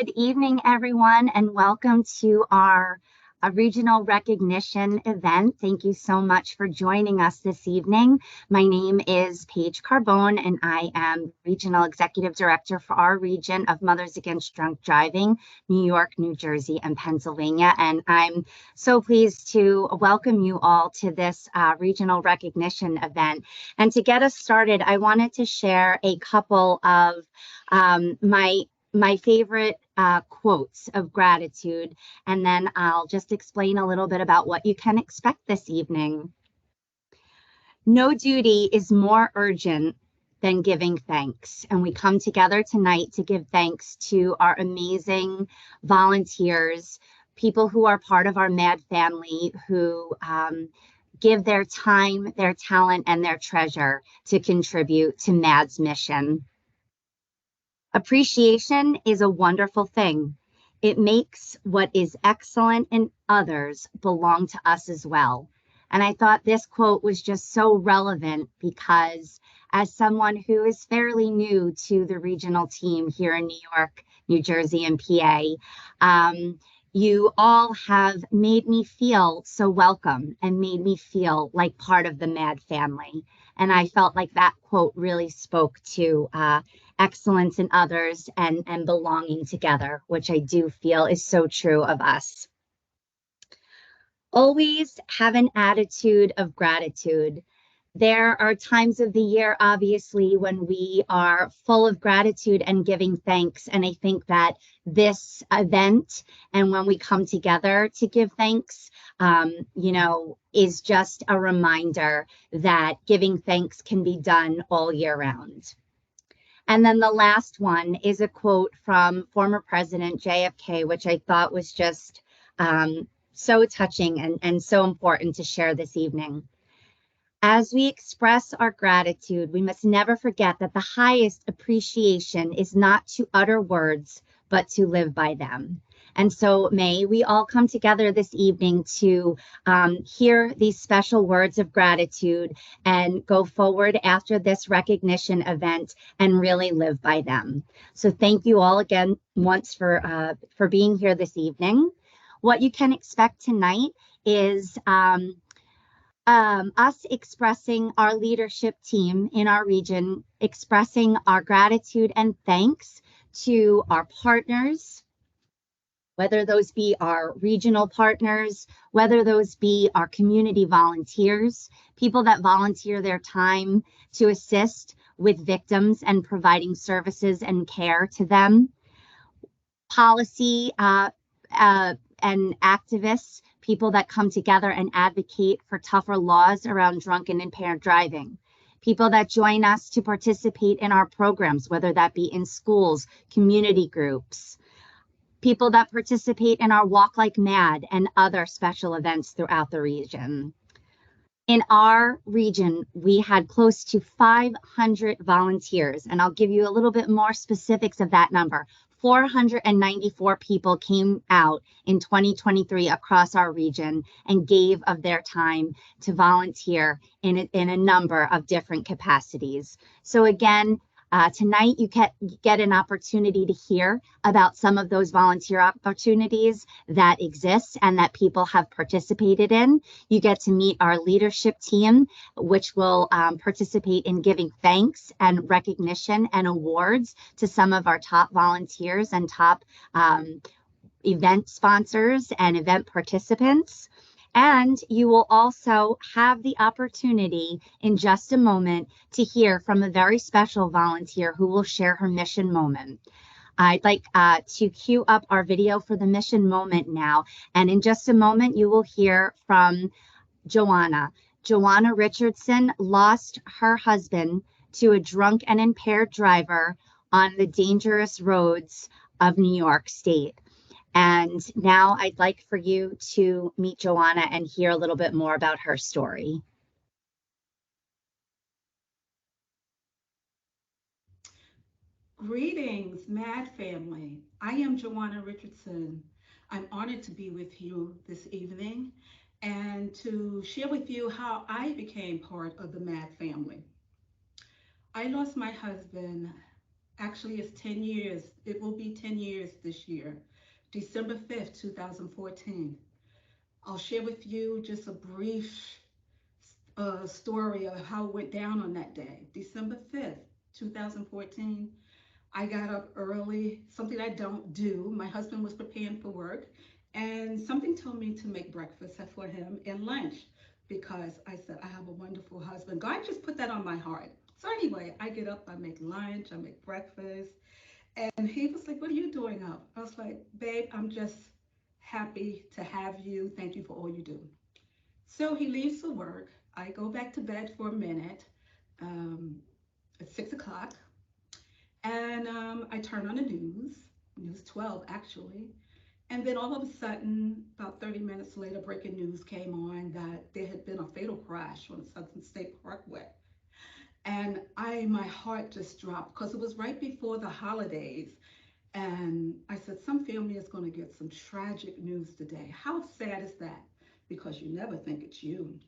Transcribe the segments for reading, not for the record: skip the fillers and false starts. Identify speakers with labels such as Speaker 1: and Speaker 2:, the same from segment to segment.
Speaker 1: Good evening, everyone, and welcome to our regional recognition event. Thank you so much for joining us this evening. My name is Paige Carbone, and I am Regional Executive Director for our region of Mothers Against Drunk Driving, New York, New Jersey, and Pennsylvania. And I'm so pleased to welcome you all to this regional recognition event. And to get us started, I wanted to share a couple of my favorite quotes of gratitude, and then I'll just explain a little bit about what you can expect this evening. No duty is more urgent than giving thanks. And we come together tonight to give thanks to our amazing volunteers, people who are part of our MADD family who give their time, their talent, and their treasure to contribute to MADD's mission. Appreciation is a wonderful thing. It makes what is excellent in others belong to us as well. And I thought this quote was just so relevant because as someone who is fairly new to the regional team here in New York, New Jersey, and PA, you all have made me feel so welcome and made me feel like part of the MADD family. And I felt like that quote really spoke to excellence in others and belonging together, which I do feel is so true of us. Always have an attitude of gratitude. There are times of the year, obviously, when we are full of gratitude and giving thanks. And I think that this event and when we come together to give thanks, is just a reminder that giving thanks can be done all year round. And then the last one is a quote from former President JFK, which I thought was just so touching and so important to share this evening. As we express our gratitude, we must never forget that the highest appreciation is not to utter words, but to live by them. And so may we all come together this evening to hear these special words of gratitude and go forward after this recognition event and really live by them. So thank you all again once for being here this evening. What you can expect tonight is us expressing our leadership team in our region, expressing our gratitude and thanks to our partners, whether those be our regional partners, whether those be our community volunteers, people that volunteer their time to assist with victims and providing services and care to them, policy and activists, people that come together and advocate for tougher laws around drunk and impaired driving, people that join us to participate in our programs, whether that be in schools, community groups, people that participate in our Walk Like MADD and other special events throughout the region. In our region, we had close to 500 volunteers, and I'll give you a little bit more specifics of that number. 494 people came out in 2023 across our region and gave of their time to volunteer in a number of different capacities. So again, tonight you get an opportunity to hear about some of those volunteer opportunities that exist and that people have participated in. You get to meet our leadership team, which will participate in giving thanks and recognition and awards to some of our top volunteers and top event sponsors and event participants. And you will also have the opportunity in just a moment to hear from a very special volunteer who will share her mission moment. I'd like to cue up our video for the mission moment now. And in just a moment, you will hear from Joanna. Joanna Richardson lost her husband to a drunk and impaired driver on the dangerous roads of New York State. And now I'd like for you to meet Joanna and hear a little bit more about her story.
Speaker 2: Greetings, MADD family. I am Joanna Richardson. I'm honored to be with you this evening and to share with you how I became part of the MADD family. I lost my husband Actually, it's 10 years. It will be 10 years this year, December 5th, 2014. I'll share with you just a brief story of how it went down on that day. December 5th, 2014. I got up early, something I don't do. My husband was preparing for work, and something told me to make breakfast for him and lunch because I said, I have a wonderful husband. God just put that on my heart. So, anyway, I get up, I make lunch, I make breakfast, and he was like, what are you doing up? I was like, babe, I'm just happy to have you. Thank you for all you do. So he leaves for work. I go back to bed for a minute. Um, it's 6 o'clock, and I turn on the news 12 actually. And then all of a sudden, about 30 minutes later, breaking news came on that there had been a fatal crash on the Southern State Parkway. And my heart just dropped because it was right before the holidays. And I said, some family is going to get some tragic news today. How sad is that? Because you never think it's you.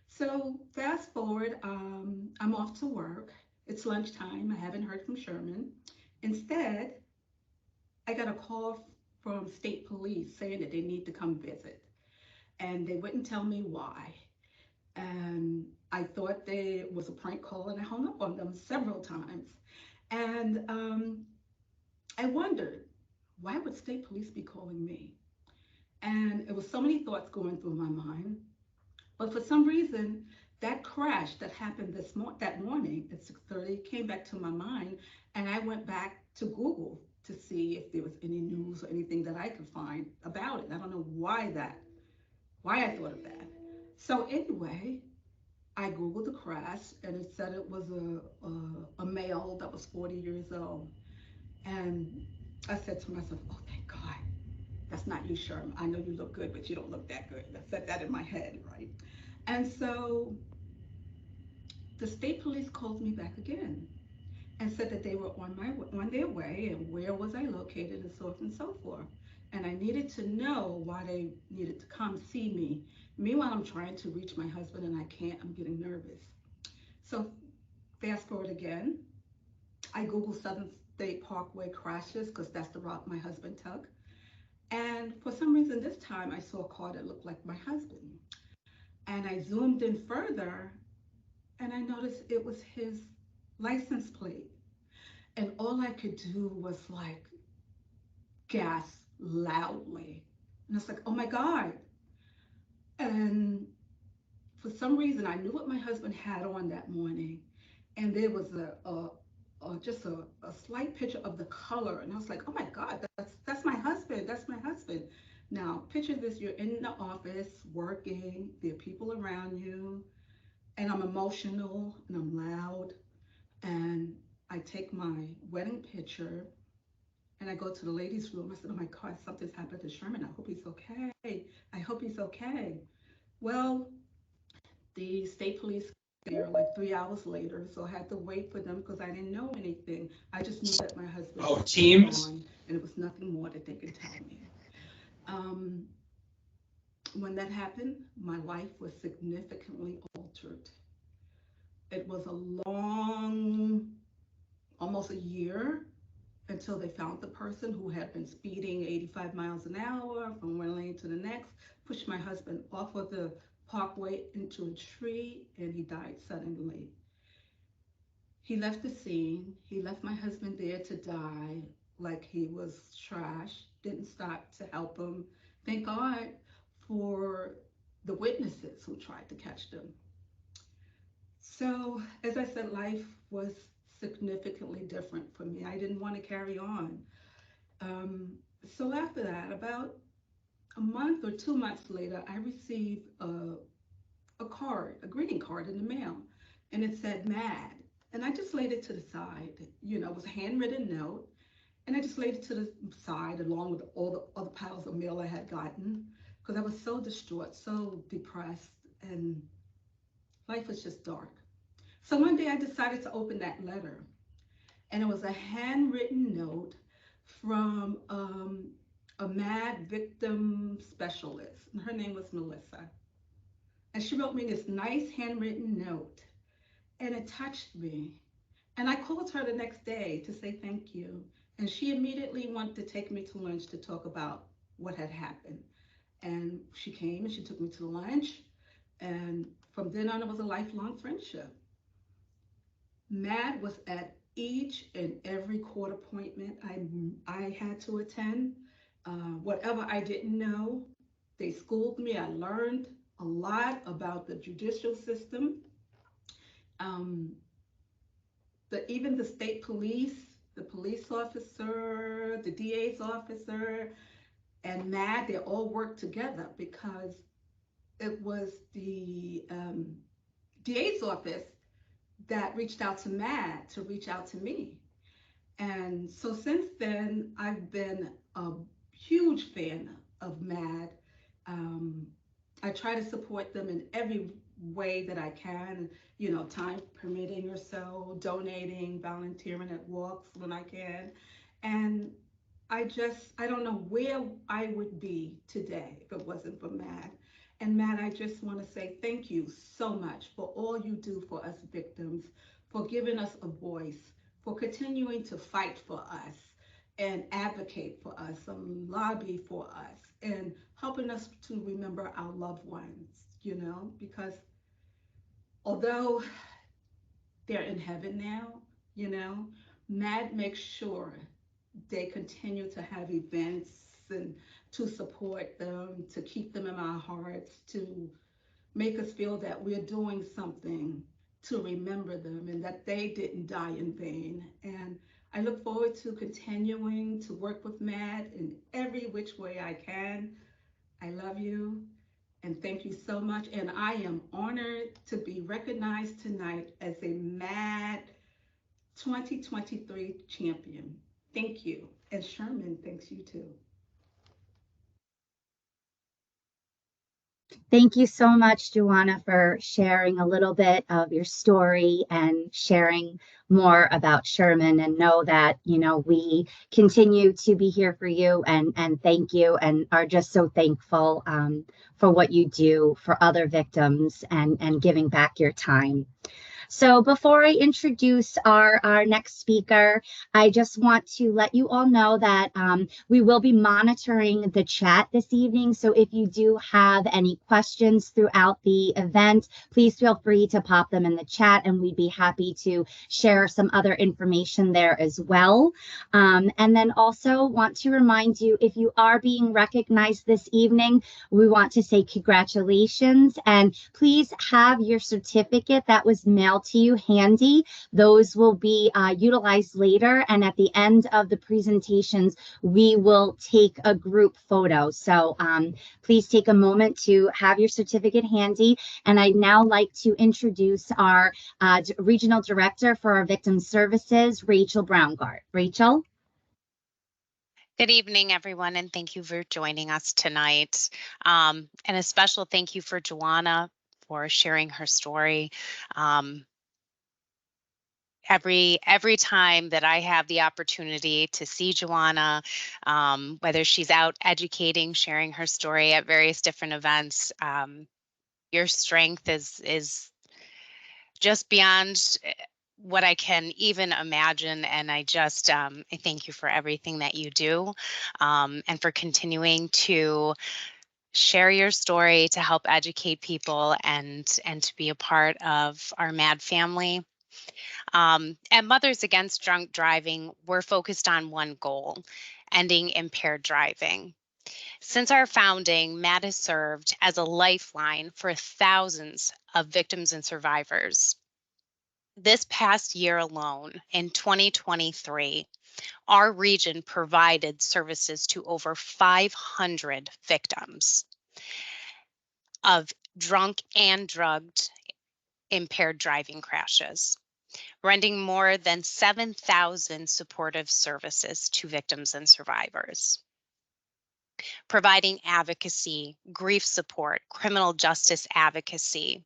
Speaker 2: So fast forward, I'm off to work. It's lunchtime. I haven't heard from Sherman. Instead, I got a call from state police saying that they need to come visit. And they wouldn't tell me why. And I thought they was a prank call, and I hung up on them several times. And I wondered, why would state police be calling me? And it was so many thoughts going through my mind. But for some reason, that crash that happened that morning at 6:30 came back to my mind, and I went back to Google to see if there was any news or anything that I could find about it. I don't know why I thought of that. So anyway, I Googled the crash, and it said it was a male that was 40 years old. And I said to myself, oh, thank God. That's not you, Sherm. I know you look good, but you don't look that good. I said that in my head, right? And so the state police called me back again and said that they were on their way and where was I located and so forth and so forth. And I needed to know why they needed to come see me. Meanwhile, I'm trying to reach my husband and I can't. I'm getting nervous. So fast forward again. I Googled Southern State Parkway crashes because that's the route my husband took. And for some reason, this time I saw a car that looked like my husband. And I zoomed in further and I noticed it was his license plate. And all I could do was like gasp loudly. And I was like, oh my God. And for some reason, I knew what my husband had on that morning. And there was just a slight picture of the color. And I was like, oh my God, that's my husband. That's my husband. Now, picture this, you're in the office working, there are people around you, and I'm emotional and I'm loud. And I take my wedding picture and I go to the ladies' room. I said, oh my God, something's happened to Sherman. I hope he's okay. I hope he's okay. Well, the state police there like 3 hours later, so I had to wait for them because I didn't know anything. I just knew that my husband
Speaker 3: Oh,
Speaker 2: was
Speaker 3: Teams?
Speaker 2: gone, and it was nothing more that they could tell me. Um, when that happened, my life was significantly altered. It was a long, almost a year until they found the person who had been speeding 85 miles an hour from one lane to the next, pushed my husband off of the parkway into a tree, and he died suddenly. He left the scene. He left my husband there to die like he was trash, didn't stop to help him. Thank God for the witnesses who tried to catch them. So, as I said, life was significantly different for me. I didn't want to carry on. Um, so after that, about a month or 2 months later, I received a card, a greeting card in the mail, and it said MADD. And I just laid it to the side. You know, it was a handwritten note, and I just laid it to the side along with all the other piles of mail I had gotten because I was so distraught, so depressed, and life was just dark. So one day I decided to open that letter, and it was a handwritten note from a MADD victim specialist, and her name was Melissa. And she wrote me this nice handwritten note, and it touched me. And I called her the next day to say thank you. And she immediately wanted to take me to lunch to talk about what had happened. And she came and she took me to lunch. And from then on, it was a lifelong friendship. MADD was at each and every court appointment I had to attend. Whatever I didn't know, they schooled me. I learned a lot about the judicial system. Um, even the state police, the police officer, the DA's officer, and MADD, they all worked together because it was the DA's office that reached out to MADD to reach out to me. And so since then, I've been a huge fan of MADD. Um, I try to support them in every way that I can, time permitting or so, donating, volunteering at walks when I can. And I don't know where I would be today if it wasn't for MADD. And Matt, I just want to say thank you so much for all you do for us victims, for giving us a voice, for continuing to fight for us and advocate for us and lobby for us and helping us to remember our loved ones, because although they're in heaven now, you know, MAD makes sure they continue to have events and to support them, to keep them in our hearts, to make us feel that we're doing something to remember them and that they didn't die in vain. And I look forward to continuing to work with Matt in every which way I can. I love you and thank you so much. And I am honored to be recognized tonight as a MAD 2023 champion. Thank you. And Sherman thanks you too.
Speaker 1: Thank you so much, Joanna, for sharing a little bit of your story and sharing more about Sherman. And know that, we continue to be here for you and thank you and are just so thankful for what you do for other victims and giving back your time. So before I introduce our next speaker, I just want to let you all know that we will be monitoring the chat this evening. So if you do have any questions throughout the event, please feel free to pop them in the chat and we'd be happy to share some other information there as well. And then also want to remind you, if you are being recognized this evening, we want to say congratulations and please have your certificate that was mailed to you handy. Those will be utilized later. And at the end of the presentations, we will take a group photo. So please take a moment to have your certificate handy. And I'd now like to introduce our Regional Director for our Victim Services, Rachel Braungart. Rachel?
Speaker 3: Good evening, everyone, and thank you for joining us tonight. And a special thank you for Joanna for sharing her story. Every time that I have the opportunity to see Joanna, whether she's out educating, sharing her story at various different events, your strength is just beyond what I can even imagine. And I just I thank you for everything that you do and for continuing to share your story to help educate people and to be a part of our MADD family. At Mothers Against Drunk Driving, we're focused on one goal: ending impaired driving. Since our founding, MADD has served as a lifeline for thousands of victims and survivors. This past year alone, in 2023, our region provided services to over 500 victims of drunk and drugged impaired driving crashes, rendering more than 7,000 supportive services to victims and survivors, providing advocacy, grief support, criminal justice advocacy,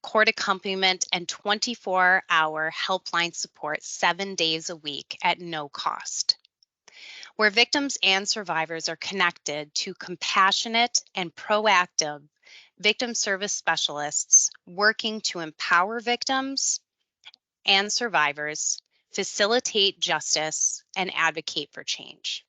Speaker 3: court accompaniment, and 24-hour helpline support 7 days a week at no cost, where victims and survivors are connected to compassionate and proactive victim service specialists working to empower victims and survivors, facilitate justice, and advocate for change.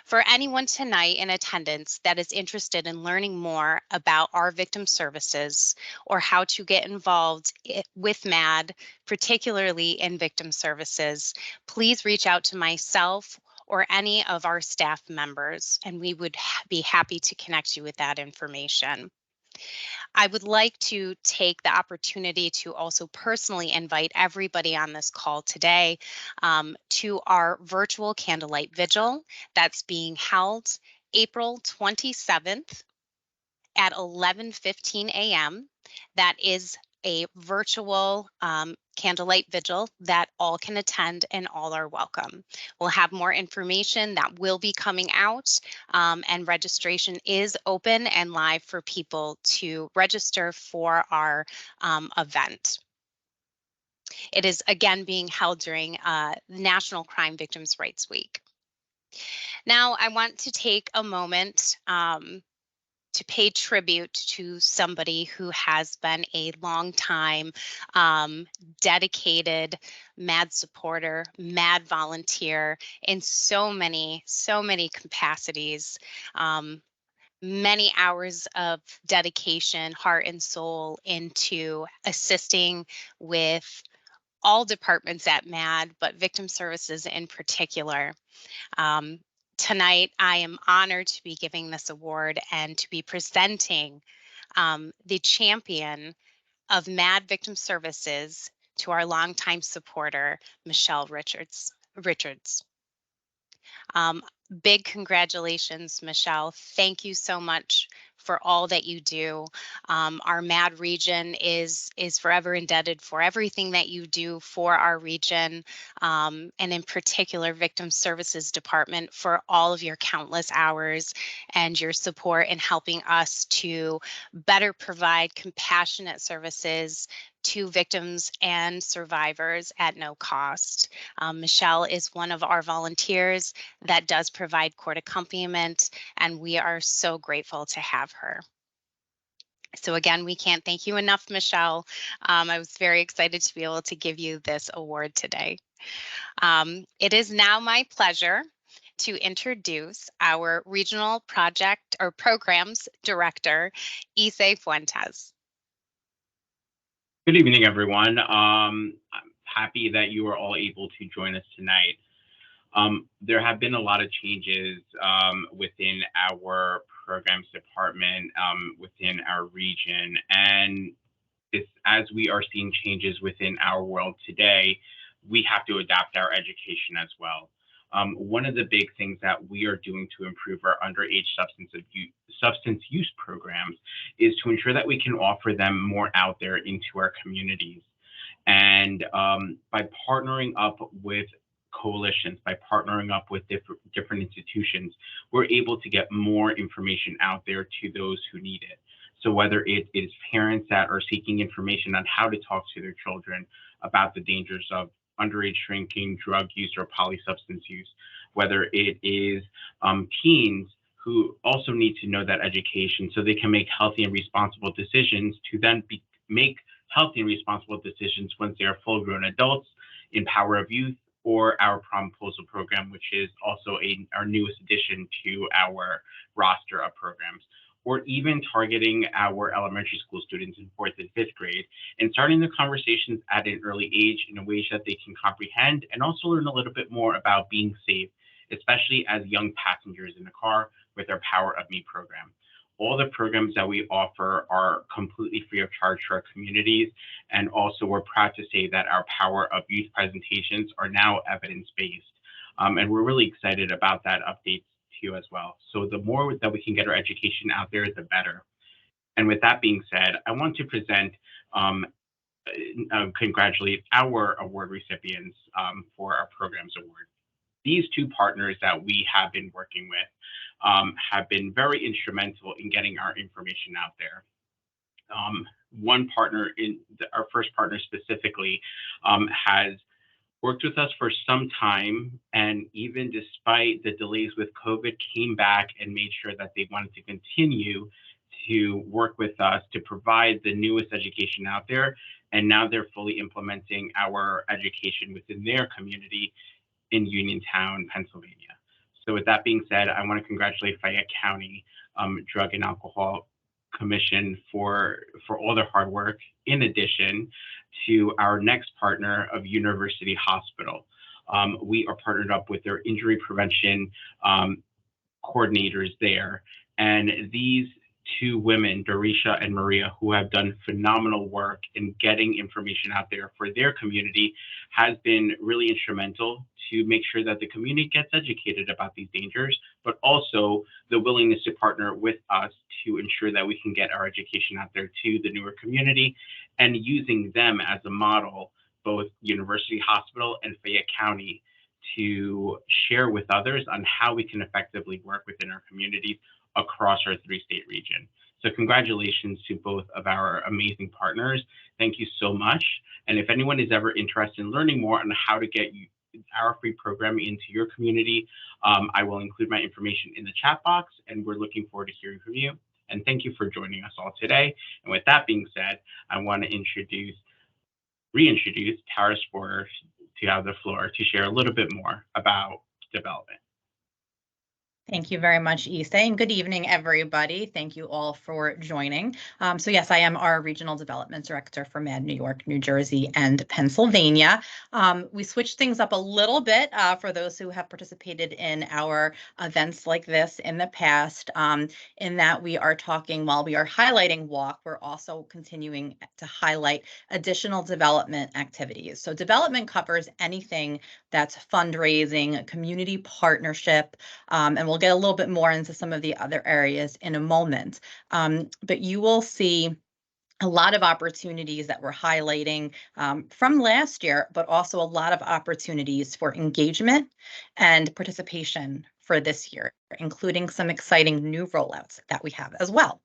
Speaker 3: For anyone tonight in attendance that is interested in learning more about our victim services or how to get involved with MADD, particularly in victim services, please reach out to myself or any of our staff members, and we would be happy to connect you with that information. I would like to take the opportunity to also personally invite everybody on this call today to our virtual candlelight vigil that's being held April 27th at 11:15 a.m. That is a virtual candlelight vigil that all can attend and all are welcome. We'll have more information that will be coming out, and registration is open and live for people to register for our event. It is again being held during National Crime Victims' Rights Week. Now, I want to take a moment to pay tribute to somebody who has been a long time dedicated MADD supporter, MADD volunteer in so many capacities. Many hours of dedication, heart and soul into assisting with all departments at MADD, but victim services in particular. Um, Tonight, I am honored to be giving this award and to be presenting the champion of MADD Victim Services to our longtime supporter, Michelle Richards. Um, Big congratulations, Michelle. Thank you so much for all that you do. Our MADD region is forever indebted for everything that you do for our region, and in particular, Victim Services Department, for all of your countless hours and your support in helping us to better provide compassionate services to victims and survivors at no cost. Michelle is one of our volunteers that does provide court accompaniment, and we are so grateful to have her. So again, we can't thank you enough, Michelle. I was very excited to be able to give you this award today. It is now my pleasure to introduce our Regional Project or Programs Director, Ise Fuentes.
Speaker 4: Good evening, everyone. I'm happy that you are all able to join us tonight. There have been a lot of changes within our programs department, within our region, and as we are seeing changes within our world today, we have to adapt our education as well. One of the big things that we are doing to improve our underage substance use programs is to ensure that we can offer them more out there into our communities. And by partnering up with coalitions, by partnering up with different institutions, we're able to get more information out there to those who need it. So whether it is parents that are seeking information on how to talk to their children about the dangers of underage drinking, drug use, or polysubstance use, whether it is teens who also need to know that education so they can make healthy and responsible decisions to then make healthy and responsible decisions once they are full-grown adults in Power of Youth, or our Promposal program, which is also our newest addition to our roster of programs, or even targeting our elementary school students in 4th and 5th grade and starting the conversations at an early age in ways that they can comprehend and also learn a little bit more about being safe, especially as young passengers in the car with our Power of Me program. All the programs that we offer are completely free of charge to our communities. And also we're proud to say that our Power of Youth presentations are now evidence-based. And we're really excited about that update to you as well. So the more that we can get our education out there, the better. And with that being said, I want to present, congratulate our award recipients for our programs award. These two partners that we have been working with have been very instrumental in getting our information out there. One partner, our first partner specifically, has worked with us for some time, and even despite the delays with COVID, came back and made sure that they wanted to continue to work with us to provide the newest education out there. And now they're fully implementing our education within their community in Uniontown, Pennsylvania. So with that being said, I want to congratulate Fayette County Drug and Alcohol Commission for all their hard work, in addition to our next partner of University Hospital. We are partnered up with their injury prevention coordinators there. And these two women, Dorisha and Maria, who have done phenomenal work in getting information out there for their community, has been really instrumental to make sure that the community gets educated about these dangers, but also the willingness to partner with us to ensure that we can get our education out there to the newer community, and using them as a model, both University Hospital and Fayette County, to share with others on how we can effectively work within our communities across our 3-state region. So congratulations to both of our amazing partners. Thank you so much. And if anyone is ever interested in learning more on how to get our free program into your community, I will include my information in the chat box, and we're looking forward to hearing from you. And thank you for joining us all today. And with that being said, I want to reintroduce Tara Sporer to have the floor to share a little bit more about development.
Speaker 5: Thank you very much, Issa, and good evening, everybody. Thank you all for joining. So yes, I am our Regional Development Director for MADD New York, New Jersey, and Pennsylvania. We switched things up a little bit for those who have participated in our events like this in the past, in that we are talking, while we are highlighting WALK, we're also continuing to highlight additional development activities. So development covers anything that's fundraising, community partnership, and we'll get a little bit more into some of the other areas in a moment. But you will see a lot of opportunities that we're highlighting from last year, but also a lot of opportunities for engagement and participation for this year, including some exciting new rollouts that we have as well.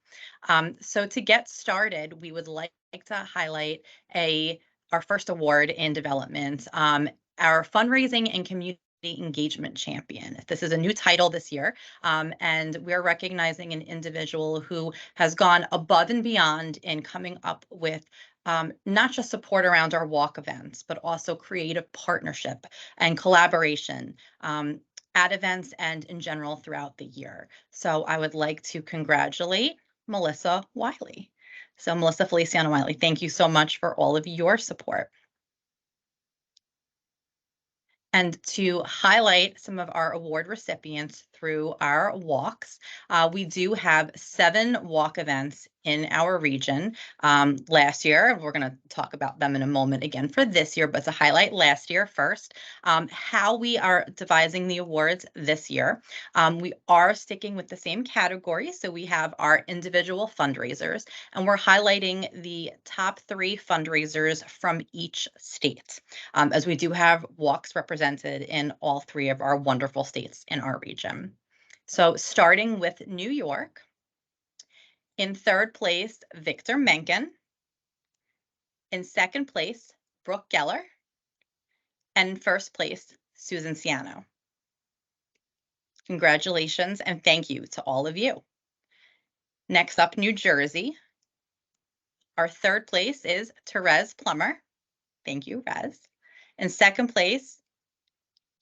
Speaker 5: So to get started, we would like to highlight our first award in development, our fundraising and community engagement champion. This is a new title this year, and we're recognizing an individual who has gone above and beyond in coming up with not just support around our WALK events, but also creative partnership and collaboration at events and in general throughout the year. So I would like to congratulate Melissa Wiley. So Melissa Feliciano Wiley, thank you so much for all of your support. And to highlight some of our award recipients through our walks, we do have 7 WALK events in our region last year. We're going to talk about them in a moment again for this year, but to highlight last year first, how we are devising the awards this year. We are sticking with the same category. So we have our individual fundraisers, and we're highlighting the top 3 fundraisers from each state, as we do have WALKs represented in all 3 of our wonderful states in our region. So starting with New York, in 3rd place, Victor Mencken. In 2nd place, Brooke Geller. And in 1st place, Susan Ciano. Congratulations and thank you to all of you. Next up, New Jersey. Our 3rd place is Therese Plummer. Thank you, Rez. In 2nd place,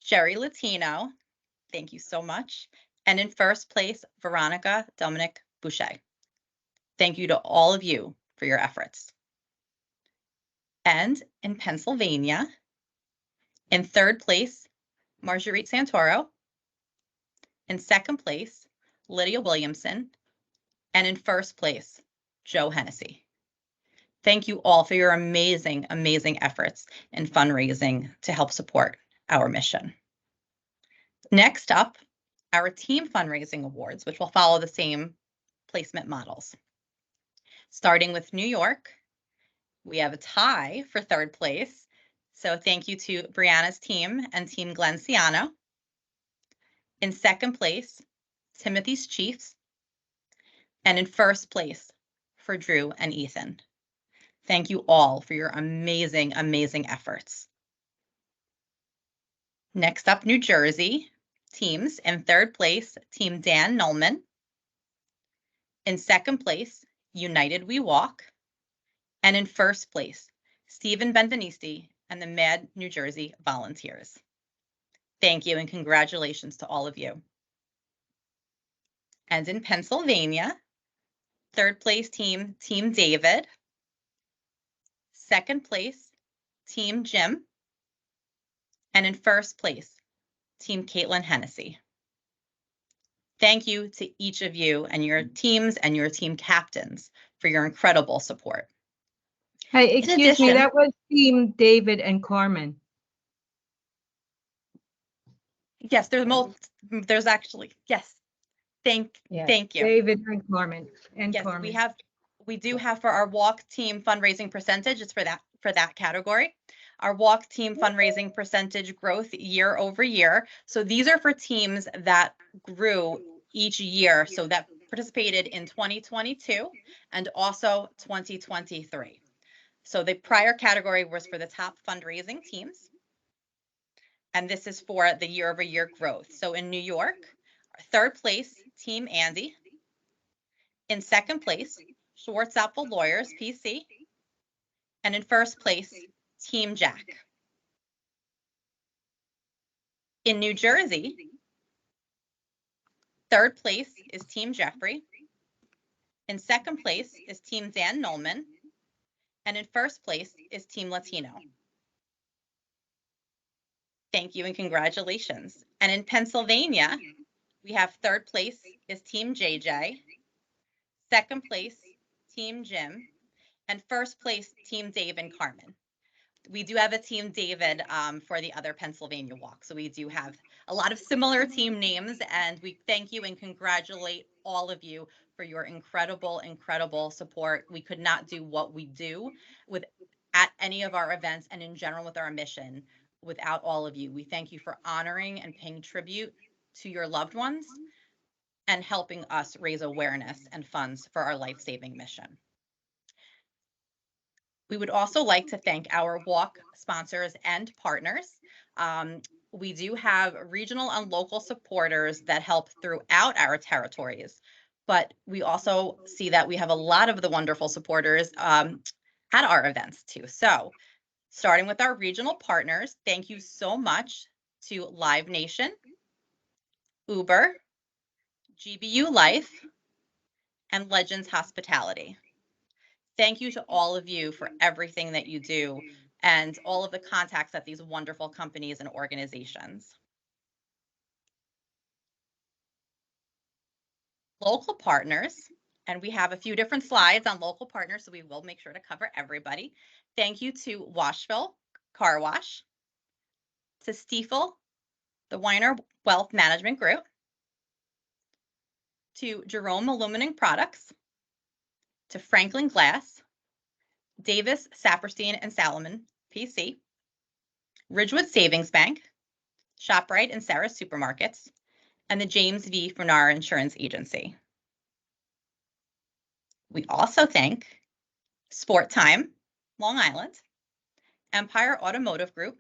Speaker 5: Jerry Latino. Thank you so much. And in 1st place, Veronica Dominic Boucher. Thank you to all of you for your efforts. And in Pennsylvania, in 3rd place, Marguerite Santoro. In 2nd place, Lydia Williamson. And in 1st place, Joe Hennessy. Thank you all for your amazing, amazing efforts in fundraising to help support our mission. Next up, our team fundraising awards, which will follow the same placement models. Starting with New York, we have a tie for 3rd place. So thank you to Brianna's team and Team Glenn Ciano. In 2nd place, Timothy's Chiefs. And in 1st place for Drew and Ethan. Thank you all for your amazing, amazing efforts. Next up, New Jersey teams. In 3rd place, Team Dan Nolman. In second place, United We Walk. And in first place, Stephen Benvenisti and the MADD New Jersey volunteers. Thank you and congratulations to all of you. And in Pennsylvania, third place team, Team David. Second place, Team Jim. And in first place, Team Caitlin Hennessy. Thank you to each of you and your teams and your team captains for your incredible support.
Speaker 6: Hey, excuse me,
Speaker 5: addition-
Speaker 6: that was Team David and Carmen.
Speaker 5: Yes, there's actually, yes. Thank you.
Speaker 6: David and Carmen.
Speaker 5: Yes,
Speaker 6: Carmen.
Speaker 5: we do have for our walk team fundraising percentage, it's for that category. Our walk team fundraising percentage growth year over year. So these are for teams that grew each year, so that participated in 2022 and also 2023. So the prior category was for the top fundraising teams. And this is for the year over year growth. So in New York, third place, Team Andy. In second place, Schwartz Apple Lawyers, PC. And in first place, Team Jack. In New Jersey, third place is Team Jeffrey. In second place is Team Dan Nolman. And in first place is Team Latino. Thank you and congratulations. And in Pennsylvania, we have third place is Team JJ. Second place, Team Jim. And first place, Team Dave and Carmen. We do have a Team David for the other Pennsylvania walk. So we do have a lot of similar team names, and we thank you and congratulate all of you for your incredible, incredible support. We could not do what we do at any of our events and in general with our mission without all of you. We thank you for honoring and paying tribute to your loved ones and helping us raise awareness and funds for our life-saving mission. We would also like to thank our walk sponsors and partners. We do have regional and local supporters that help throughout our territories, but we also see that we have a lot of the wonderful supporters at our events too. So starting with our regional partners, thank you so much to Live Nation, Uber, GBU Life, and Legends Hospitality. Thank you to all of you for everything that you do and all of the contacts at these wonderful companies and organizations. Local partners, and we have a few different slides on local partners, so we will make sure to cover everybody. Thank you to Washville Car Wash, to Stiefel, the Weiner Wealth Management Group, to Jerome Aluminum Products, to Franklin Glass, Davis, Saperstein, and Salomon, PC, Ridgewood Savings Bank, ShopRite and Sarah's Supermarkets, and the James V. Fernar Insurance Agency. We also thank Sport Time, Long Island, Empire Automotive Group,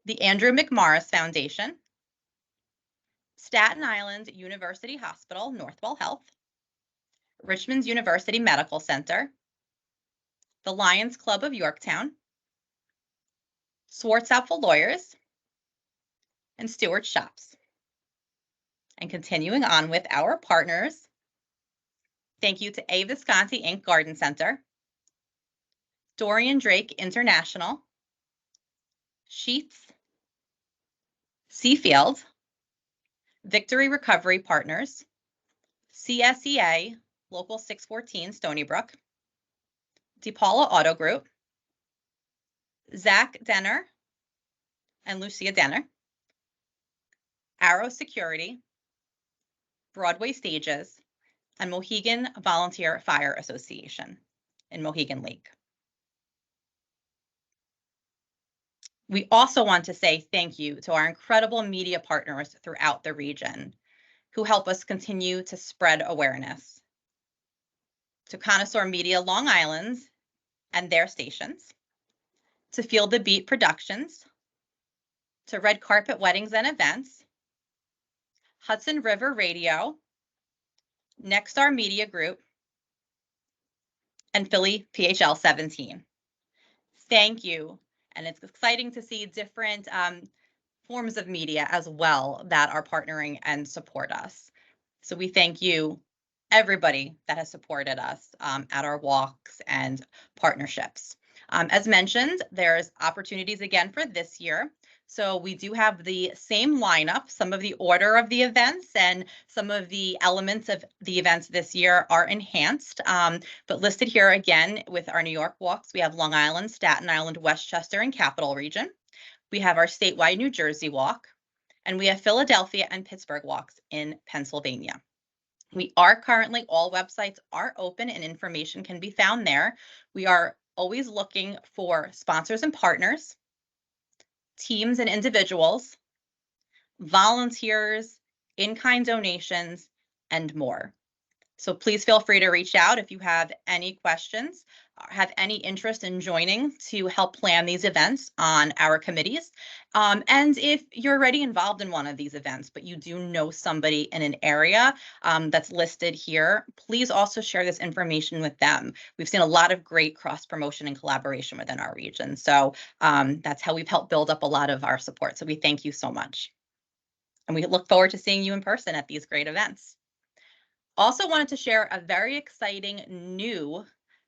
Speaker 5: the Andrew McMorris Foundation, Staten Island University Hospital, Northwell Health, Richmond's University Medical Center, the Lions Club of Yorktown, Swartzapfel Lawyers, and Stewart Shops. And continuing on with our partners, thank you to A. Visconti Inc. Garden Center, Dorian Drake International, Sheets, Seafield, Victory Recovery Partners, CSEA Local 614 Stony Brook, DePaula Auto Group, Zach Denner and Lucia Denner, Arrow Security, Broadway Stages, and Mohegan Volunteer Fire Association in Mohegan Lake. We also want to say thank you to our incredible media partners throughout the region who help us continue to spread awareness. To Connoisseur Media Long Island and their stations, to Feel the Beat Productions, to Red Carpet Weddings and Events, Hudson River Radio, Nexstar Media Group, and Philly PHL 17. Thank you. And it's exciting to see different forms of media as well that are partnering and support us. So we thank you, everybody that has supported us at our walks and partnerships. As mentioned, there's opportunities again for this year. So we do have the same lineup. Some of the order of the events and some of the elements of the events this year are enhanced. But listed here again with our New York walks, we have Long Island, Staten Island, Westchester, and Capital Region. We have our statewide New Jersey walk, and we have Philadelphia and Pittsburgh walks in Pennsylvania. We are currently, all websites are open and information can be found there. We are always looking for sponsors and partners, teams and individuals, volunteers, in-kind donations, and more. So please feel free to reach out if you have any questions, or have any interest in joining to help plan these events on our committees. And if you're already involved in one of these events, but you do know somebody in an area that's listed here, please also share this information with them. We've seen a lot of great cross promotion and collaboration within our region. So that's how we've helped build up a lot of our support. So we thank you so much. And we look forward to seeing you in person at these great events. Also wanted to share a very exciting new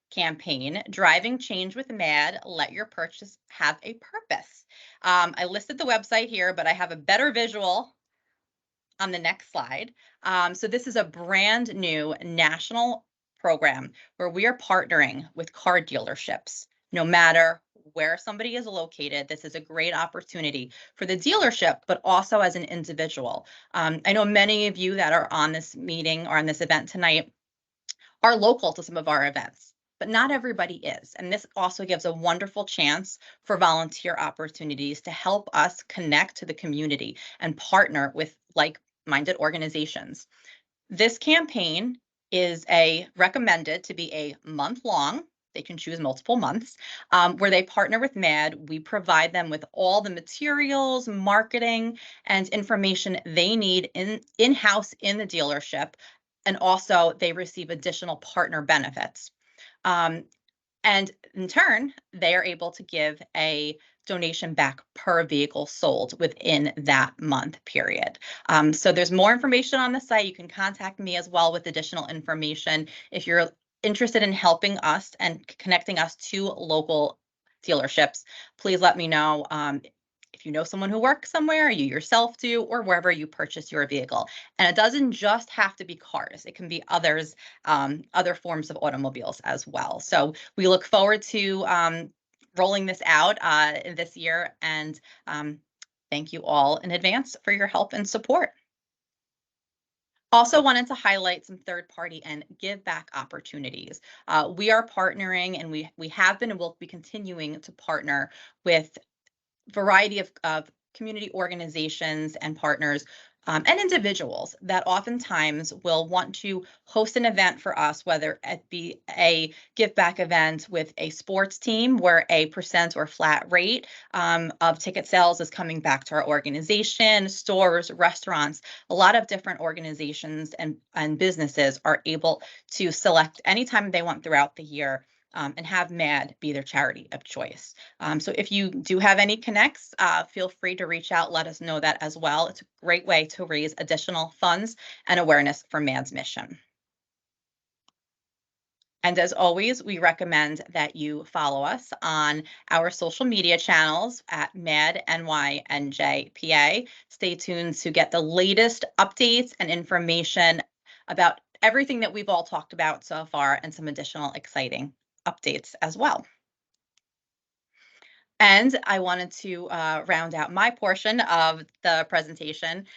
Speaker 5: campaign, Driving Change with MADD, Let Your Purchase Have a Purpose. I listed the website here, but I have a better visual on the next slide. So this is a brand new national program where we are partnering with car dealerships. No matter where somebody is located, this is a great opportunity for the dealership, but also as an individual. I know many of you that are on this meeting or on this event tonight are local to some of our events, but not everybody is. And this also gives a wonderful chance for volunteer opportunities to help us connect to the community and partner with like-minded organizations. This campaign is recommended to be a month long. They can choose multiple months where they partner with MADD. We provide them with all the materials, marketing, and information they need in-house in the dealership. And also they receive additional partner benefits. And in turn, they are able to give a donation back per vehicle sold within that month period. So there's more information on the site. You can contact me as well with additional information if you're interested in helping us and connecting us to local dealerships. Please let me know. If you know someone who works somewhere, you yourself do, or wherever you purchase your vehicle. And it doesn't just have to be cars. It can be others, other forms of automobiles as well. So we look forward to rolling this out this year. And thank you all in advance for your help and support. Also wanted to highlight some third-party and give back opportunities. We are partnering, and we have been and will be continuing to partner with variety of community organizations and partners and individuals that oftentimes will want to host an event for us, whether it be a give back event with a sports team where a percent or flat rate of ticket sales is coming back to our organization, stores, restaurants. A lot of different organizations and businesses are able to select anytime they want throughout the year and have MADD be their charity of choice. So if you do have any connects, feel free to reach out, let us know that as well. It's a great way to raise additional funds and awareness for MADD's mission. And as always, we recommend that you follow us on our social media channels at MADD nynjpa. Stay tuned to get the latest updates and information about everything that we've all talked about so far and some additional exciting updates as well. And I wanted to round out my portion of the presentation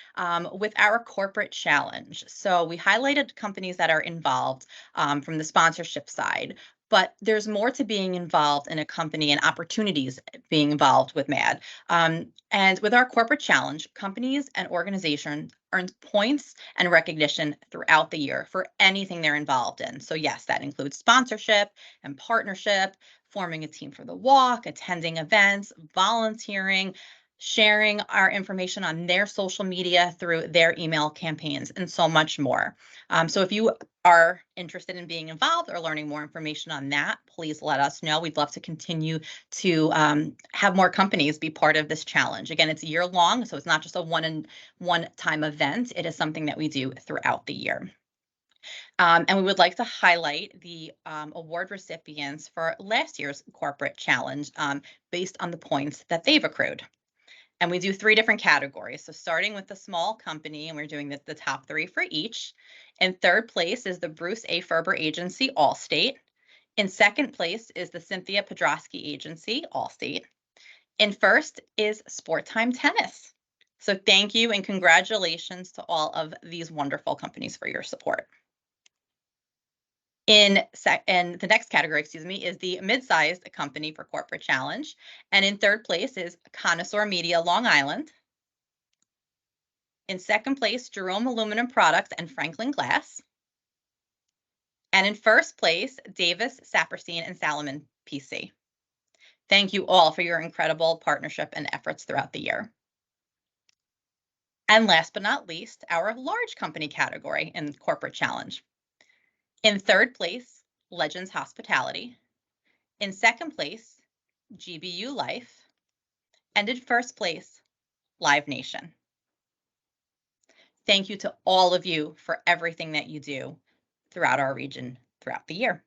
Speaker 5: with our corporate challenge. So we highlighted companies that are involved from the sponsorship side, but there's more to being involved in a company and opportunities being involved with MADD. And with our corporate challenge, companies and organizations earn points and recognition throughout the year for anything they're involved in. So yes, that includes sponsorship and partnership, forming a team for the walk, attending events, volunteering, sharing our information on their social media through their email campaigns, and so much more. So if you are interested in being involved or learning more information on that, please let us know. We'd love to continue to have more companies be part of this challenge. Again, it's year long, so it's not just a one-time event. It is something that we do throughout the year. And we would like to highlight the award recipients for last year's corporate challenge based on the points that they've accrued. And we do 3 different categories. So starting with the small company, and we're doing the top 3 for each. In third place is the Bruce A. Ferber Agency, Allstate. In second place is the Cynthia Podrosky Agency, Allstate. In first is Sport Time Tennis. So thank you and congratulations to all of these wonderful companies for your support. And the next category, is the mid-sized company for corporate challenge. And in third place is Connoisseur Media, Long Island. In second place, Jerome Aluminum Products and Franklin Glass. And in first place, Davis, Saperstein, and Salomon PC. Thank you all for your incredible partnership and efforts throughout the year. And last but not least, our large company category in corporate challenge. In third place, Legends Hospitality. In second place, GBU Life. And in first place, Live Nation. Thank you to all of you for everything that you do throughout our region throughout the year.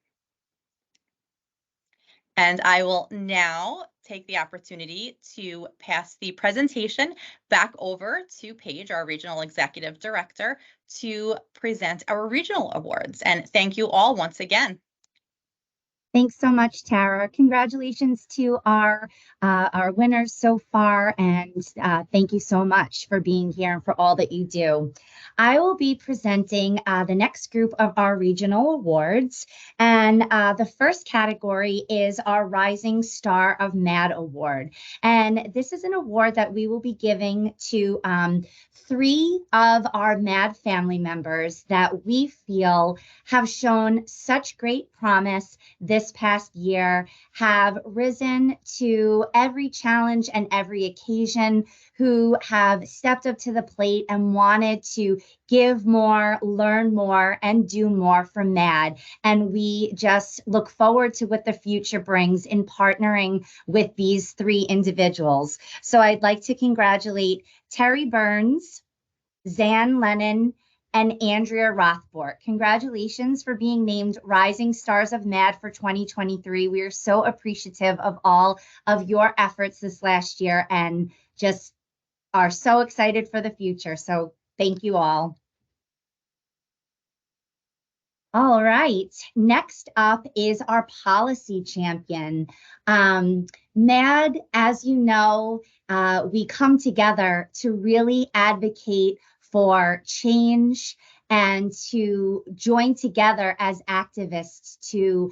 Speaker 5: And I will now take the opportunity to pass the presentation back over to Paige, our Regional Executive Director, to present our regional awards. And thank you all once again.
Speaker 1: Thanks so much, Tara. Congratulations to our winners so far, and thank you so much for being here and for all that you do. I will be presenting the next group of our regional awards, and the first category is our Rising Star of MADD Award. And this is an award that we will be giving to 3 of our MADD family members that we feel have shown such great promise this past year, have risen to every challenge and every occasion, who have stepped up to the plate and wanted to give more, learn more, and do more for MADD. And we just look forward to what the future brings in partnering with these 3 individuals. So I'd like to congratulate Terry Burns, Zan Lennon, and Andrea Rothbort. Congratulations for being named Rising Stars of MADD for 2023. We are so appreciative of all of your efforts this last year and just are so excited for the future. So thank you all. All right, next up is our policy champion. MADD, as you know, we come together to really advocate for change and to join together as activists to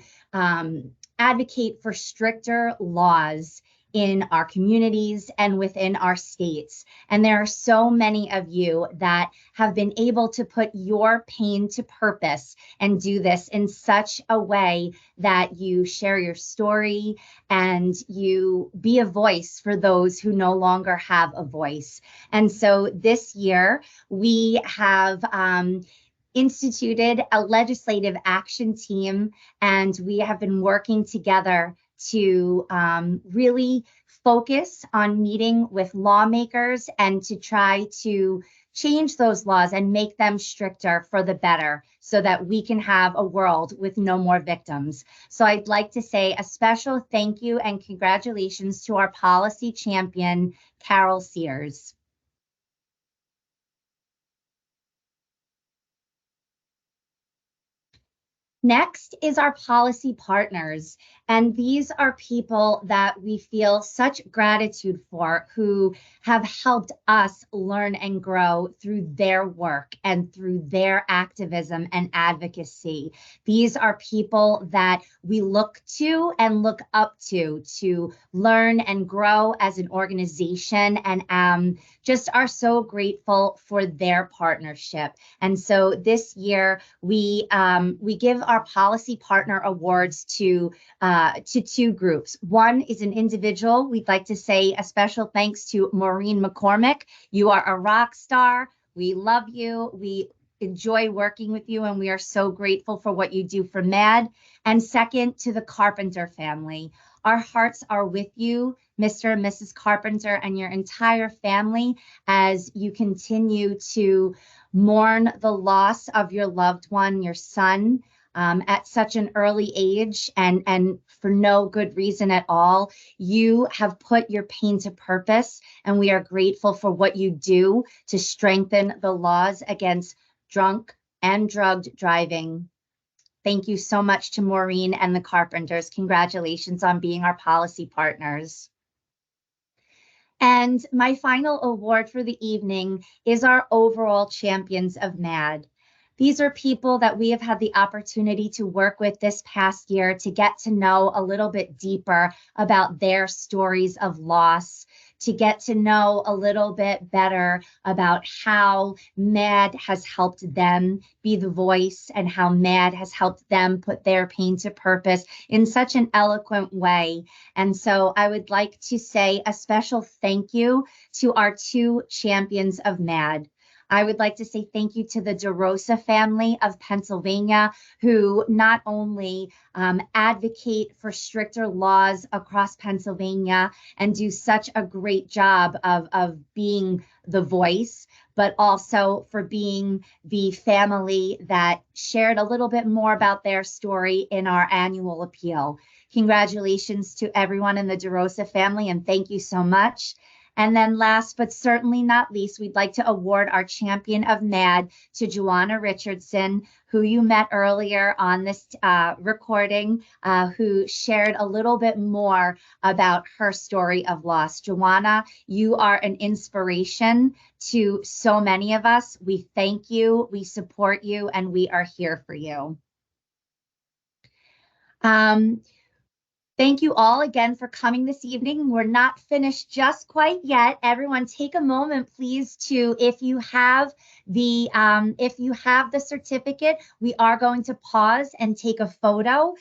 Speaker 1: advocate for stricter laws in our communities and within our states. And there are so many of you that have been able to put your pain to purpose and do this in such a way that you share your story and you be a voice for those who no longer have a voice. And so this year we have instituted a legislative action team, and we have been working together to really focus on meeting with lawmakers and to try to change those laws and make them stricter for the better so that we can have a world with no more victims. So I'd like to say a special thank you and congratulations to our policy champion, Carol Sears. Next is our policy partners, and these are people that we feel such gratitude for, who have helped us learn and grow through their work and through their activism and advocacy. These are people that we look to and look up to learn and grow as an organization, and just are so grateful for their partnership. And so this year we give our our policy partner awards to two groups. One is an individual. We'd like to say a special thanks to Maureen McCormick. You are a rock star. We love you. We enjoy working with you, and we are so grateful for what you do for MADD. And second, to the Carpenter family. Our hearts are with you, Mr. and Mrs. Carpenter, and your entire family as you continue to mourn the loss of your loved one, your son, at such an early age and for no good reason at all. You have put your pain to purpose, and we are grateful for what you do to strengthen the laws against drunk and drugged driving. Thank you so much to Maureen and the Carpenters. Congratulations on being our policy partners. And my final award for the evening is our overall champions of MADD. These are people that we have had the opportunity to work with this past year to get to know a little bit deeper about their stories of loss, to get to know a little bit better about how MADD has helped them be the voice and how MADD has helped them put their pain to purpose in such an eloquent way. And so I would like to say a special thank you to our two champions of MADD. I would like to say thank you to the DeRosa family of Pennsylvania, who not only advocate for stricter laws across Pennsylvania and do such a great job of being the voice, but also for being the family that shared a little bit more about their story in our annual appeal. Congratulations to everyone in the DeRosa family, and thank you so much. And then last but certainly not least, we'd like to award our champion of MADD to Joanna Richardson, who you met earlier on this recording, who shared a little bit more about her story of loss. Joanna, you are an inspiration to so many of us. We thank you, we support you, and we are here for you. Thank you all again for coming this evening. We're not finished just quite yet. Everyone, take a moment, please, to if you have the certificate, we are going to pause and take a photo.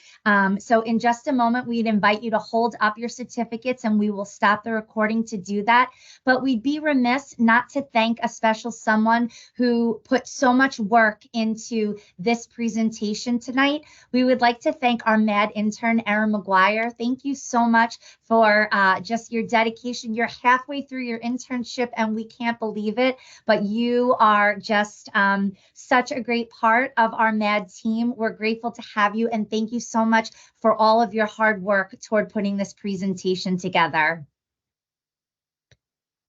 Speaker 1: So in just a moment, we'd invite you to hold up your certificates, and we will stop the recording to do that. But we'd be remiss not to thank a special someone who put so much work into this presentation tonight. We would like to thank our MADD intern, Erin McGuire. Thank you so much for just your dedication. You're halfway through your internship and we can't believe it, but you are just such a great part of our MADD team. We're grateful to have you, and thank you so much for all of your hard work toward putting this presentation together.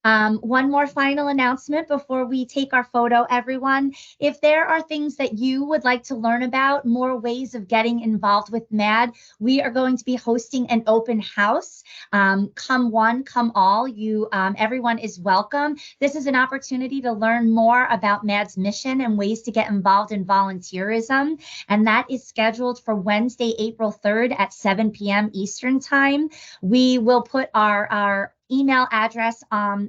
Speaker 1: One more final announcement before we take our photo, everyone. If there are things that you would like to learn about, more ways of getting involved with MADD, we are going to be hosting an open house. Come one, come all. Everyone is welcome. This is an opportunity to learn more about MADD's mission and ways to get involved in volunteerism. And that is scheduled for Wednesday, April 3rd at 7 p.m. Eastern Time. We will put our email address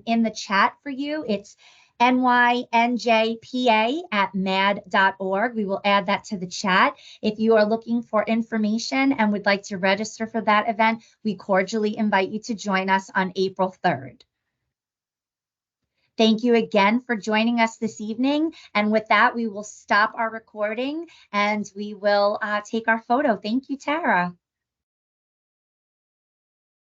Speaker 1: in the chat for you. It's nynjpa@madd.org. We will add that to the chat. If you are looking for information and would like to register for that event, we cordially invite you to join us on April 3rd. Thank you again for joining us this evening. And with that, we will stop our recording and we will take our photo. Thank you, Tara.